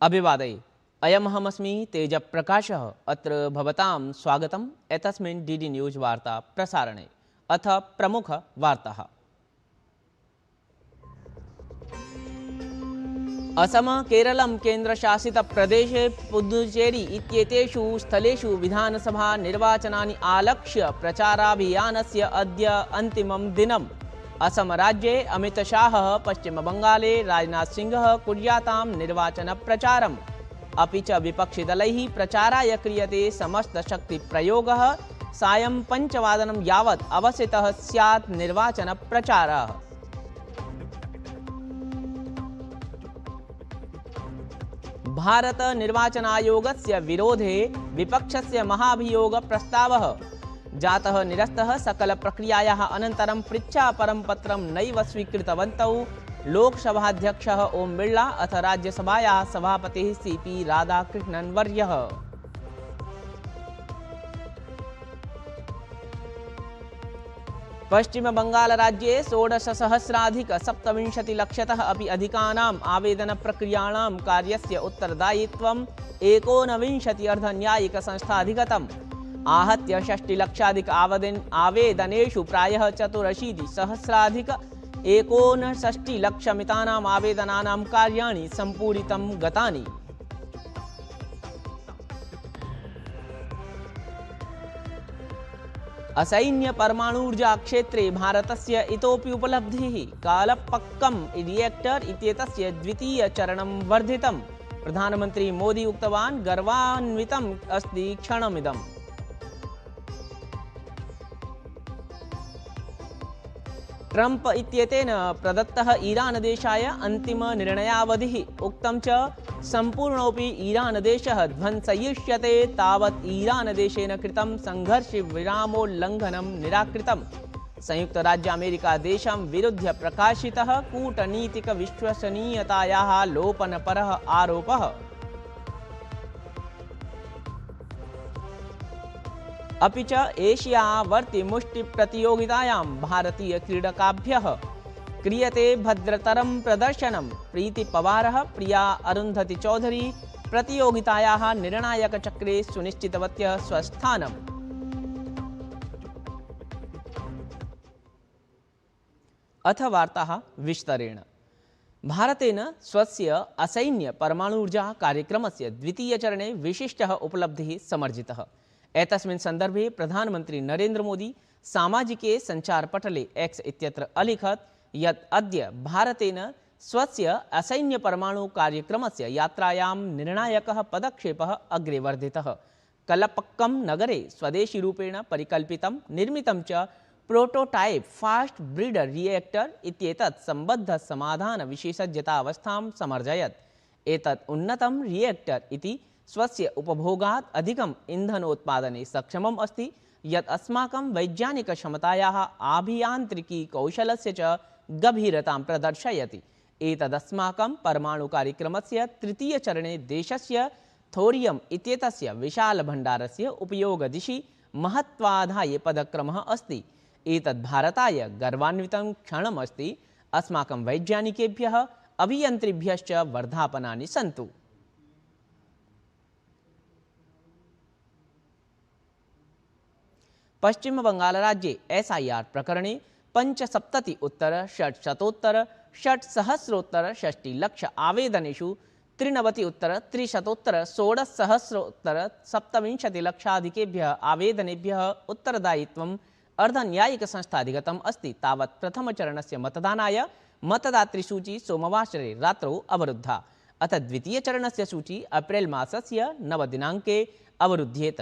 अभिवादये। अयमहमस्मि तेजप्रकाशः। अत्र भवतां स्वागतम् एतस्मिन् डीडी न्यूज़ वार्ता प्रसारणे। अथ प्रमुख वार्ताः। असम, केरलं, केन्द्रशासितप्रदेशे पुदुचेरी इत्येतेषु स्थलेषु विधानसभा निर्वाचनानि आलक्ष्य प्रचाराभियानस्य अद्य अन्तिमं दिनम्। असम राज्ये अमितशाहः, पश्चिमबङ्गाले राजनाथसिंहः कुर्यातां निर्वाचनप्रचारम्। अपि च विपक्षिदलैः प्रचाराय क्रियते समस्तशक्तिप्रयोगः। सायं 5 वादनं यावत् अवसितः स्यात् निर्वाचनप्रचारः। भारत निर्वाचनायोगस्य विरोधे विपक्षस्य महाभियोगप्रस्तावः जातः निरस्तः। सकलप्रक्रियायाः अनन्तरं पृच्छापरं पत्रं नैव स्वीकृतवन्तौ लोकसभाध्यक्षः ओम बिर्ला अथ राज्यसभायाः सभापतिः सीपी राधाकृष्णन् वर्यः। पश्चिमबङ्गालराज्ये 16,सहस्राधिक-27 अपि अधिकानाम् आवेदनप्रक्रियाणां कार्यस्य उत्तरदायित्वम् 19 अर्धन्यायिकसंस्थाधिगतम्। आहत्य 60 लक्षाधिक आवेदनेषु प्रायः 84 सहस्राधिक-69 लक्षमितानाम् आवेदनानां कार्याणि सम्पूरितं गतानि। असैन्य परमाणुर्जा क्षेत्रे भारतस्य इतोपि उपलब्धिः। कालपक्कम् रिएक्टर इत्येतस्य द्वितीयचरणं वर्धितम्। प्रधानमन्त्री मोदी उक्तवान्, गर्वान्वितम् अस्ति क्षणमिदम्। ट्रम्प इत्येतेन प्रदत्तः ईरानदेशाय अन्तिमनिर्णयावधिः। उक्तं च सम्पूर्णोऽपि ईरानदेशः ध्वंसयिष्यते तावत् ईरानदेशेन कृतं सङ्घर्षविरामोल्लङ्घनं निराकृतम्। संयुक्तराज्यामेरिकादेशं विरुध्य प्रकाशितः कूटनीतिकविश्वसनीयतायाः लोपनपरः आरोपः। अपि च एशियावर्तिमुष्टिप्रतियोगितायां भारतीयक्रीडकाभ्यः क्रियते भद्रतरं प्रदर्शनं। प्रीतिपवारः, प्रिया अरुन्धति चौधरी प्रतियोगितायाः निर्णायकचक्रे सुनिश्चितवत्यः स्वस्थानम्। अथ वार्ताः विस्तरेण। भारतेन स्वस्य असैन्य परमाणुर्जा कार्यक्रमस्य द्वितीयचरणे विशिष्टः उपलब्धिः समर्जितः। एतस्मिन् सन्दर्भे प्रधानमन्त्री नरेन्द्र मोदी सामाजिके सञ्चारपटले एक्स इत्यत्र अलिखत् यत् अद्य भारतेन स्वस्य असैन्य परमाणु कार्यक्रमस्य यात्रायां निर्णायकः पदक्षेपः अग्रे वर्धितः। कलपक्कं नगरे स्वदेशीरूपेण परिकल्पितं निर्मितं च प्रोटोटाइप फास्ट ब्रीडर रिएक्टर इत्येतत् सम्बद्धसमाधानविशेषज्ञतावस्थां समर्जयत्। एतत् उन्नतं रिएक्टर इति स्वस्य उपभोगात् अधिकम् इन्धनोत्पादने सक्षमम् अस्ति, यत् अस्माकं वैज्ञानिकक्षमतायाः आभियान्त्रिकीकौशलस्य च गभीरतां प्रदर्शयति। एतदस्माकं परमाणुकार्यक्रमस्य तृतीयचरणे देशस्य थोरियम् इत्येतस्य विशालभण्डारस्य उपयोगदिशि महत्त्वाधाये पदक्रमः अस्ति। एतद् भारताय गर्वान्वितं क्षणम् अस्ति। अस्माकं वैज्ञानिकेभ्यः अभियन्त्रिभ्यश्च वर्धापनानि सन्तु। पश्चिमबङ्गालराज्ये SIR प्रकरणे 75,600,660 लक्ष आवेदनेषु 93,316,27 लक्षाधिकेभ्यः आवेदनेभ्यः उत्तरदायित्वम् अर्धन्यायिकसंस्थाधिगतम् अस्ति। तावत् प्रथमचरणस्य मतदानाय मतदातृसूची सोमवासरे रात्रौ अवरुद्धा। अथ द्वितीयचरणस्य सूची अप्रैल मासस्य 9 दिनाङ्के अवरुध्येत।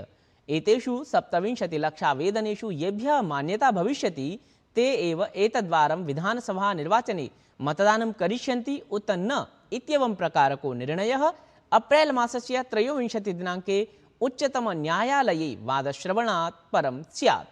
एतेषु 27 लक्षावेदनेषु येभ्यः मान्यता भविष्यति ते एव एतद्वारं विधानसभा निर्वाचने मतदानं करिष्यन्ति उत न इत्येवं प्रकारको निर्णयः अप्रैल मासस्य 23 दिनाङ्के उच्चतमन्यायालये वादश्रवणात् परं स्यात्।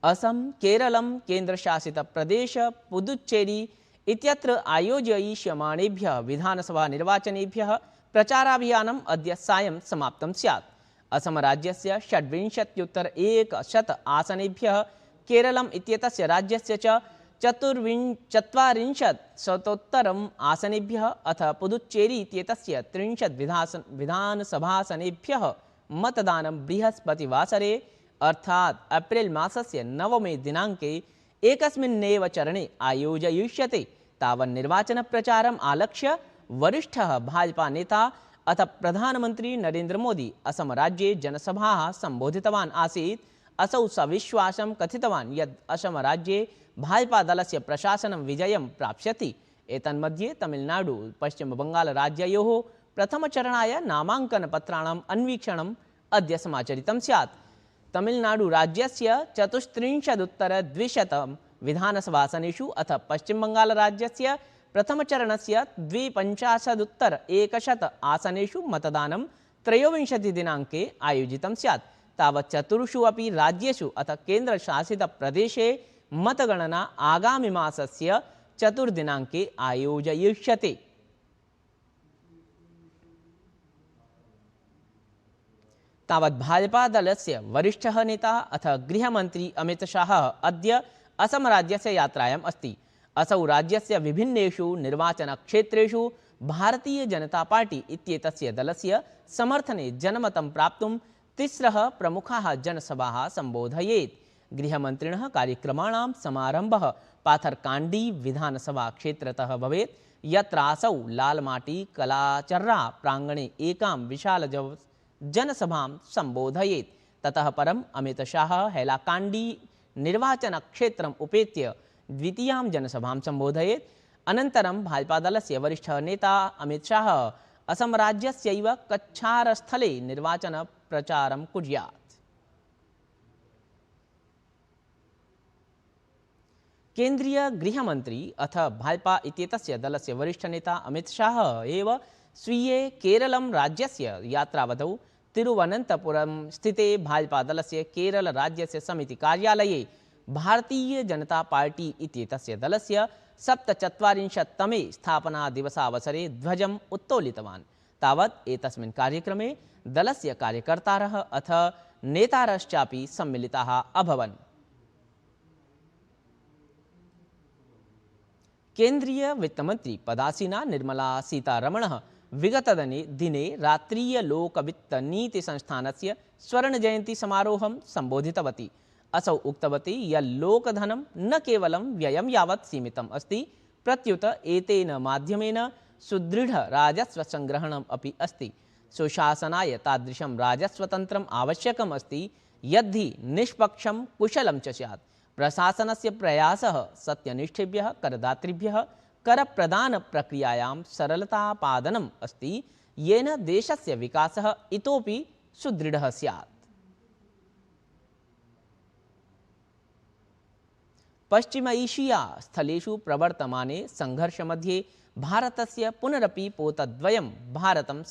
असम, केरलं, केन्द्रशासितप्रदेश पुदुच्चेरी इत्यत्र आयोजयिष्यमाणेभ्यः विधानसभा निर्वाचनेभ्यः प्रचाराभियानम् अद्य सायं समाप्तं स्यात्। असमराज्यस्य 26,100 आसनेभ्यः केरलम् इत्येतस्य राज्यस्य च चत्वारिंशत्शतोत्तरम् आसनेभ्यः अथ पुदुच्चेरी इत्येतस्य 30 विधानसभासनेभ्यः मतदानं बृहस्पतिवासरे अर्थात् एप्रिल् मासस्य 9 दिनाङ्के एकस्मिन्नेव चरणे आयोजयिष्यते। तावन्निर्वाचनप्रचारम् आलक्ष्य वरिष्ठः भाजपा नेता अथ प्रधानमन्त्री नरेन्द्र मोदी असमराज्ये जनसभाः सम्बोधितवान् आसीत्। असौ सविश्वासं कथितवान् यत् असमराज्ये भाजपादलस्य प्रशासनं विजयं प्राप्स्यति। एतन्मध्ये तमिलनाडु पश्चिमबङ्गालराज्ययोः प्रथमचरणाय नामाङ्कनपत्राणाम् अन्वीक्षणम् अद्य समाचरितं स्यात्। तमिलनाडुराज्यस्य 34,200 विधानसभासनेषु अथ पश्चिमबङ्गालराज्यस्य प्रथमचरणस्य 52,100 आसनेषु मतदानं 23 दिनाङ्के आयोजितं स्यात्। तावत् 4 अपि राज्येषु अथ केन्द्रशासितप्रदेशे मतगणना आगामि मासस्य 4 दिनाङ्के आयोजयिष्यते। तावत् भाजपादलस्य वरिष्ठः नेता अथ गृहमन्त्री अमितशाहः अद्य असमराज्यस्य यात्रायाम् अस्ति। असौ राज्यस्य विभिन्नेषु निर्वाचनक्षेत्रेषु भारतीयजनतापार्टी इत्येतस्य दलस्य समर्थने जनमतं प्राप्तुं 3 प्रमुखाः जनसभाः सम्बोधयेत्। गृहमन्त्रिणः कार्यक्रमाणां समारम्भः पाथरकाण्डी विधानसभाक्षेत्रतः भवेत्, यत्र असौ लालमाटी कलाचर्रा प्राङ्गणे एकां विशाल जनसभां सम्बोधयेत्। ततः परम् अमितशाहः हैलाकाण्डी निर्वाचनक्षेत्रम् उपेत्य द्वितीयां जनसभां सम्बोधयेत्। अनन्तरं भाजपादलस्य वरिष्ठः नेता अमितशाहः असमराज्यस्यैव कच्छारस्थले निर्वाचनप्रचारं कुर्यात्। केन्द्रीय गृहमन्त्री अथ भाजपा इत्येतस्य दलस्य वरिष्ठनेता अमितशाहः एव स्वीये केरलं राज्यस्य यात्रावधौ तिरुवनन्तपुरं स्थिते भाजपादलस्य केरलराज्यस्य समितिकार्यालये भारतीयजनतापार्टी इत्येतस्य दलस्य 47तमे स्थापनादिवसावसरे ध्वजम् उत्तोलितवान्। तावत् एतस्मिन् कार्यक्रमे दलस्य कार्यकर्तारः अथ नेतारश्चापि सम्मिलिताः अभवन्। केन्द्रीय वित्तमन्त्री पदासीना निर्मला सीतारमणः विगतदिने राष्ट्रियलोकवित्तनीतिसंस्थानस्य स्वर्णजयन्तीसमारोहं सम्बोधितवती। असौ उक्तवती यत् लोकधनं न केवलं व्ययं यावत् सीमितम् अस्ति, प्रत्युत एतेन माध्यमेन सुदृढराजस्वसङ्ग्रहणम् अपि अस्ति। सुशासनाय तादृशं राजस्वतन्त्रम् आवश्यकम् अस्ति यद्धि निष्पक्षं कुशलं च स्यात्। प्रशासनस्य प्रयासः सत्यनिष्ठेभ्यः करदातृभ्यः करप्रदानप्रक्रियायां सरलतापादनम् अस्ति, येन देशस्य विकासः इतोपि सुदृढः स्यात्। पश्चिम एशिया स्थलेषु प्रवर्तमाने संघर्षमध्ये भारतस्य पुनरपि पोतद्वयं भारतं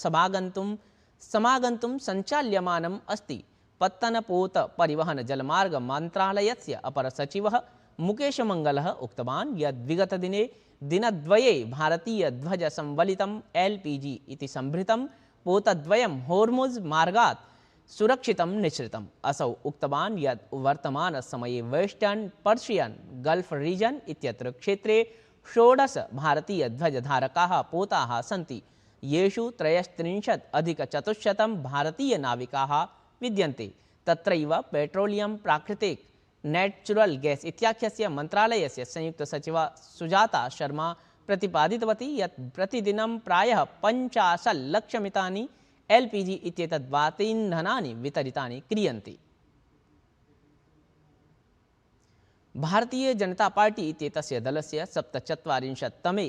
समागन्तुं सञ्चाल्यमानम् अस्ति। पत्तनपोत परिवहन जलमार्ग मन्त्रालयस्य अपरसचिवः मुकेशमङ्गलः उक्तवान् यत् विगतदिने दिनद्वये भारतीयध्वजसंवलितं LPG इति सम्भृतं पोतद्वयं होर्मुज़् मार्गात् सुरक्षितं निश्रितम्। असौ उक्तवान् यत् वर्तमानसमये वेस्टर्न् पर्शियन् गल्फ् रीजन् इत्यत्र क्षेत्रे 16 भारतीयध्वजधारकाः पोताः सन्ति, येषु 33,400 भारतीयनाविकाः विद्यन्ते। तत्रैव पेट्रोलियम प्राकृतिक नेचुरल गैस इत्याख्यस्य मन्त्रालयस्य संयुक्तसचिवा सुजाता शर्मा प्रतिपादितवती यत् प्रतिदिनं प्रायः 50 लक्षमितानि LPG इत्येतद् वातीन्धनानि वितरितानि क्रियन्ते। भारतीय जनता पार्टी इत्येतस्य दलस्य 47तमे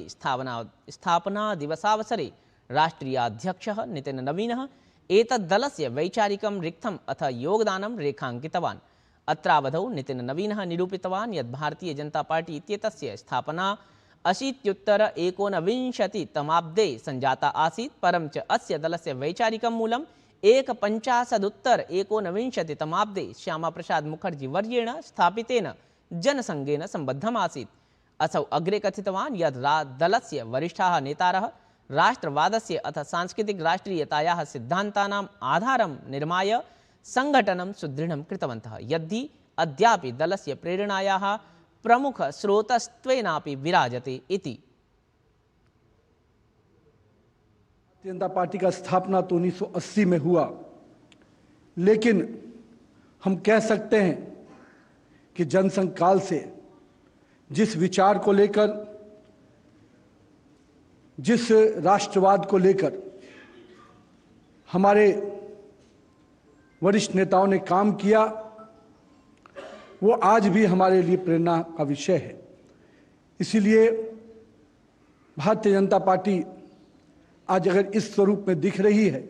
स्थापनादिवसावसरे राष्ट्रीयाध्यक्षः नितिन नवीनः एतद्दलस्य वैचारिकं रिक्थम् अथ योगदानं रेखाङ्कितवान्। अत्रावधौ नितिन नवीनः निरूपितवान् यत् भारतीय जनता पार्टी इत्येतस्य स्थापना 80-19तमाब्दे सञ्जाता आसीत्, परं च अस्य दलस्य वैचारिकं मूलम् 51-19तमाब्दे श्यामाप्रसाद मुखर्जी वर्येण स्थापितेन जनसङ्घेन सम्बद्धम् आसीत्। असौ अग्रे कथितवान् यत् दलस्य वरिष्ठाः नेतारः राष्ट्रवादस्य अथ सांस्कृतिक राष्ट्रीयतायाः सिद्धान्तानाम् आधारं निर्माय सङ्घटनं सुदृढं कृतवन्तः, यद्धि अद्यापि दलस्य प्रेरणायाः प्रमुख स्रोतस्त्वेनापि विराजते इति। जनता पार्टी का स्थापना तो 1980 में हुआ, लेकिन हम कह सकते हैं कि जनसंघ काल से जिस विचार को लेकर, जिस राष्ट्रवाद को लेकर हमारे वरिष्ठ नेताओं ने काम किया, वो आज भी हमारे लिए प्रेरणा का विषय है। इसीलिए भारतीय जनता पार्टी आज अगर इस स्वरूप में दिख रही है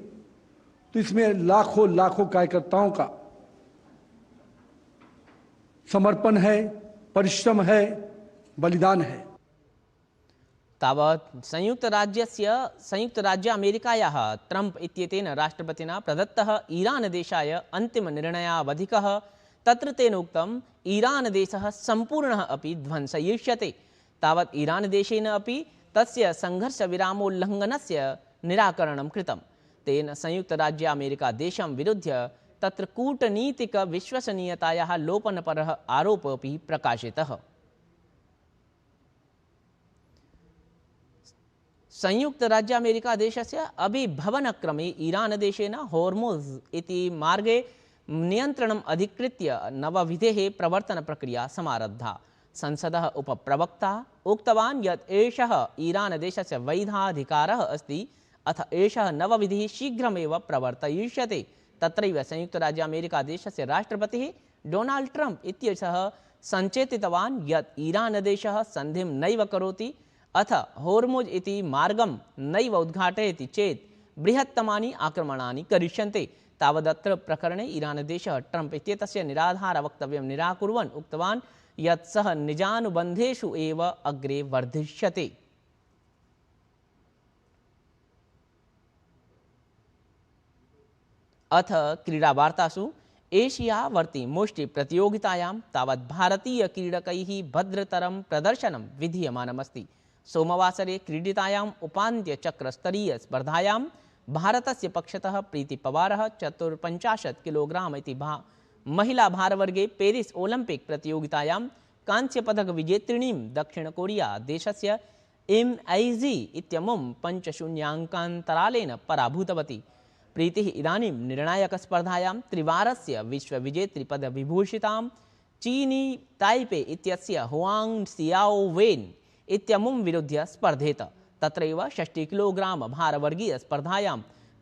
तो इसमें लाखों लाखों कार्यकर्ताओं का समर्पण है, परिश्रम है, बलिदान है। तावत् संयुक्त राज्य अमेरिकायाः ट्रम्प इत्येतेन राष्ट्रपतिना प्रदत्तः ईरान देशाय अन्तिमनिर्णयावधिकः, तत्र तेन उक्तम् ईरान देशः सम्पूर्णः अपि ध्वंसयिष्यते। तावत् ईरान देशेन अपि तस्य संघर्षविरामोल्लङ्घनस्य निराकरणं कृतं। तेन संयुक्त राज्य अमेरिका देशं विरुध्य तत्र कूटनीतिकविश्वसनीयतायाः लोपनपरः आरोपोऽपि प्रकाशितः। संयुक्त राज्य अमेरिका देशस्य अभिभवनक्रमे ईरान देशेन होर्मुज़ इति मार्गे नियन्त्रणम् अधिकृत्य नवविधेः प्रवर्तनप्रक्रिया समारब्धा। संसदः उपप्रवक्ता उक्तवान् यत् एषः ईरान देशस्य वैधाधिकारः अस्ति, अथ एषः नवविधिः शीघ्रमेव प्रवर्तयिष्यते। तत्रैव संयुक्त राज्य अमेरिका देशस्य राष्ट्रपतिः डोनाल्ड ट्रम्प इत्येषः सञ्चेतितवान् यत् ईरान देशः सन्धिं नैव करोति, अथ होर्मुज़ इति मार्गं नैव उद्घाटयति चेत् बृहत्तमानि आक्रमणानि करिष्यन्ते। तावदत्र प्रकरणे ईरान देशः ट्रम्प इत्येतस्य निराधारवक्तव्यं निराकुर्वन् उक्तवान् यत् सः निजानुबन्धेषु एव अग्रे वर्धिष्यते। अथ क्रीडावार्तासु एशियावर्ती मुष्टि प्रतियोगितायां तावत् भारतीय क्रीडकैः भद्रतरं प्रदर्शनं विधीयमानमस्ति। सोमवासरे क्रीडितायाम् उपान्त्यचक्रस्तरीय स्पर्धायां भारतस्य पक्षतः प्रीति पवारः 54 किलोग्राम इति महिला भारवर्गे पेरिस ओलम्पिक प्रतियोगितायां कांस्यपदक विजेत्रिणीं दक्षिण कोरिया देशस्य MIZ इत्यमुं 5-0 अंकान्तरालेन पराभूतवती। प्रीतिः इदानीं निर्णायकस्पर्धायां त्रिवारस्य विश्वविजेतृपदविभूषितां चीनी ताइपे इत्यस्य हुआंग सियाओवेन इत्यमुं विरुध्य स्पर्धेत। तत्रैव 60 किलोग्राम भारवर्गीय स्पर्धायां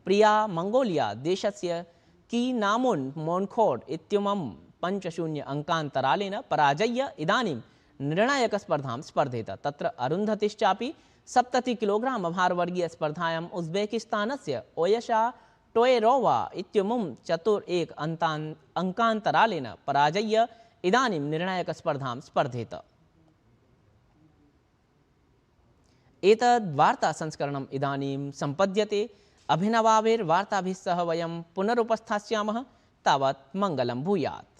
प्रिया मंगोलिया देशस्य कीनामुन मोनखोड इत्यमुं 5-0 अंकान्तरालेन पराजय्य इदानीं निर्णायकस्पर्धां स्पर्धेत। तत्र अरुन्धतिश्चापि 70 किलोग्राम भारवर्गीय स्पर्धायां उज्बेकिस्तानस्य ओयशा टोयरोवा इत्यमुं 4-1 अंकान्तरालेन पराजय्य इदानीं निर्णायकस्पर्धां स्पर्धेत। एतद् वार्तासंस्करणम् इदानीं सम्पद्यते। अभिनवाभिर्वार्ताभिः सह वयं पुनरुपस्थास्यामः। तावत् मङ्गलं भूयात्।